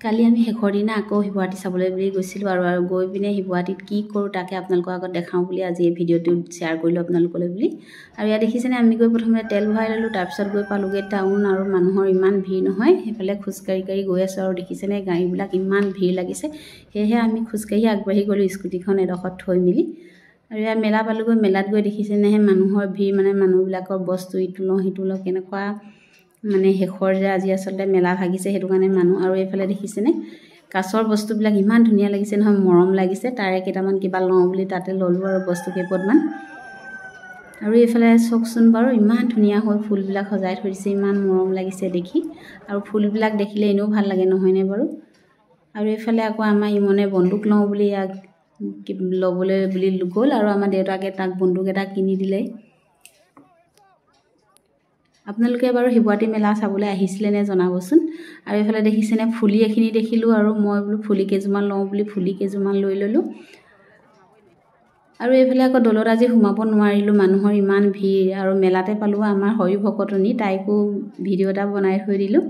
কালি আমি শেষৰ দিনা আকৌ শিৱহাটী চাবলৈ বুলি গৈছিলোঁ আৰু গৈ পিনে শিৱহাটীত কি কৰোঁ তাকে আপোনালোকৰ আগত দেখাওঁ বুলি আজি এই ভিডিঅ'টো শ্বেয়াৰ কৰিলোঁ আপোনালোকলৈ বুলি। আৰু ইয়াত দেখিছেনে আমি গৈ প্ৰথমে তেল ভৰাই ল'লোঁ, তাৰপিছত গৈ পালোঁগৈ টাউন আৰু মানুহৰ ইমান ভিৰ নহয়, সেইফালে খোজকাঢ়ি গৈ আছোঁ আৰু দেখিছেনে গাড়ীবিলাক ইমান ভিৰ লাগিছে, সেয়েহে আমি খোজকাঢ়ি আগবাঢ়ি গ'লোঁ স্কুটিখন এডোখৰত থৈ মেলি। আৰু ইয়াত মেলা পালোঁগৈ, মেলাত গৈ দেখিছেনেহে মানুহৰ ভিৰ, মানে মানুহবিলাকৰ বস্তু ইটো লওঁ সিটো লওঁ, কেনেকুৱা মানে শেষৰ যে আজি আচলতে মেলা ভাগিছে সেইটো কাৰণে মানুহ। আৰু এইফালে দেখিছেনে কাছৰ বস্তুবিলাক ইমান ধুনীয়া লাগিছে নহয়, মৰম লাগিছে, তাৰে কেইটামান কিবা লওঁ বুলি তাতে ল'লোঁ আৰু বস্তু কেইপদমান। আৰু এইফালে চাওকচোন বাৰু ইমান ধুনীয়া হ'ল, ফুলবিলাক সজাই থৈ দিছে, ইমান মৰম লাগিছে দেখি, আৰু ফুলবিলাক দেখিলে এনেও ভাল লাগে নহয়নে বাৰু। আৰু এইফালে আকৌ আমাৰ ইমনে বন্দুক লওঁ বুলি ইয়াক ল'বলৈ বুলি গ'ল, আৰু আমাৰ দেউতাকে তাক বন্দুক এটা কিনি দিলে। আপোনালোকে বাৰু শিৱহাটী মেলা চাবলৈ আহিছিলেনে জনাবচোন। আৰু এইফালে দেখিছেনে ফুলি এখিনি দেখিলোঁ, আৰু মই বোলো ফুলি কেইযোৰমান লওঁ বুলি ফুলি কেইযোৰমান লৈ ল'লোঁ। আৰু এইফালে আকৌ দলত আজি সোমাব নোৱাৰিলোঁ, মানুহৰ ইমান ভিৰ, আৰু মেলাতে পালোঁ আমাৰ হৰি ভকতনী, তাইকো ভিডিঅ' এটা বনাই থৈ দিলোঁ।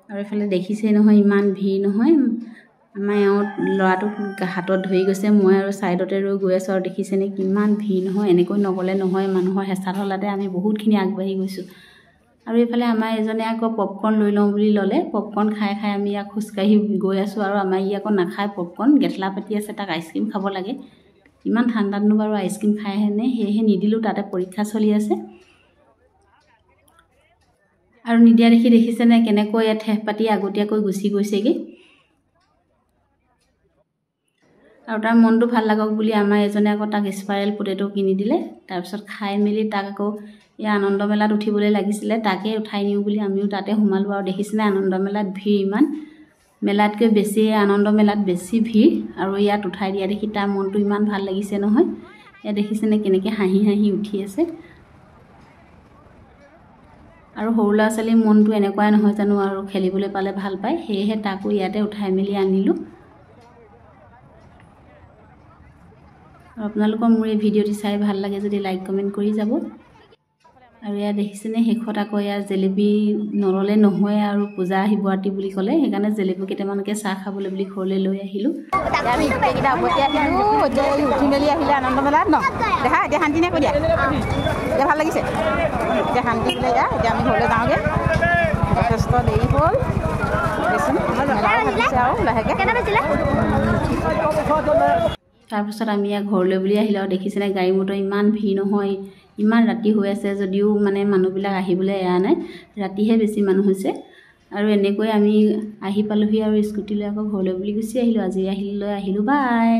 আৰু এইফালে দেখিছেই নহয় ইমান ভিৰ নহয়, আমাৰ এওঁত ল'ৰাটোক হাতত ধৰি গৈছে, মই আৰু ছাইডতে ৰৈ গৈ আছোঁ, আৰু দেখিছেনে কিমান ভিৰ নহয়, এনেকৈ নগ'লে নহয়, মানুহৰ হেঁচা ঠেলাতে আমি বহুতখিনি আগবাঢ়ি গৈছোঁ। আৰু এইফালে আমাৰ এজনে আকৌ পপকৰ্ণ লৈ লওঁ বুলি ল'লে, পপকৰ্ণ খাই আমি ইয়াক খোজকাঢ়ি গৈ আছোঁ, আৰু আমাৰ ই আকৌ নাখায় পপকৰ্ণ, গেটলা পাতি আছে, তাক আইচক্ৰীম খাব লাগে, ইমান ঠাণ্ডাতনো বাৰু আইচক্ৰীম খায়হেনে, সেয়েহে নিদিলোঁ, তাতে পৰীক্ষা চলি আছে। আৰু নিদিয়া দেখি দেখিছেনে কেনেকৈ ইয়াত ঠেহ পাতি আগতীয়াকৈ গুচি গৈছেগৈ। আৰু তাৰ মনটো ভাল লাগক বুলি আমাৰ এজনে আকৌ তাক স্পাইৰেল পটেটো কিনি দিলে, তাৰপিছত খাই মেলি তাক আকৌ এই আনন্দ মেলাত উঠিবলৈ লাগিছিলে, তাকে উঠাই নিওঁ বুলি আমিও তাতে সোমালোঁ। আৰু দেখিছেনে আনন্দ মেলাত ভিৰ ইমান, মেলাতকৈ বেছি আনন্দ মেলাত বেছি ভিৰ, আৰু ইয়াত উঠাই দিয়া দেখি তাৰ মনটো ইমান ভাল লাগিছে নহয়, ইয়াত দেখিছেনে কেনেকৈ হাঁহি উঠি আছে। আৰু সৰু ল'ৰা ছোৱালীৰ মনটো এনেকুৱাই নহয় জানো, আৰু খেলিবলৈ পালে ভাল পায়, সেয়েহে তাকো ইয়াতে উঠাই মেলি আনিলোঁ। আৰু আপোনালোকৰ মোৰ এই ভিডিঅ'টি চাই ভাল লাগে যদি লাইক কমেণ্ট কৰি যাব। আৰু ইয়াত দেখিছেনে শেষত আকৌ ইয়াত জেলেপি নল'লে নহয়, আৰু পূজা শিৱৰাত্ৰি বুলি ক'লে, সেইকাৰণে জেলেপি কেইটামানকৈ চাহ খাবলৈ বুলি ঘৰলৈ লৈ আহিলোঁ। আমি গোটেইকেইটা উভতি আহিলোঁ, উঠি মেলি আহিলে আনন্দ মেলাত ন দেখা, এতিয়া শান্তি নে কৈ দিয়া, এতিয়া ভাল লাগিছে, এতিয়া শান্তি দিলে এতিয়া আমি ঘৰলৈ যাওঁগৈ, যথেষ্ট দেৰি হ'ল, মেলাও ভাবিছে আৰু লাহেকৈ। তাৰপিছত আমি ইয়াত ঘৰলৈ বুলি আহিলোঁ, আৰু দেখিছেনে গাড়ী মটৰ ইমান ভিৰ নহয়, ইমান ৰাতি হৈ আছে যদিও মানে মানুহবিলাক আহিবলৈ এৰা নাই, ৰাতিহে বেছি মানুহ হৈছে। আৰু এনেকৈ আমি আহি পালোঁহি, আৰু স্কুটি লৈ আকৌ ঘৰলৈ বুলি গুচি আহিলোঁ। আজি আহিলোঁ বাই।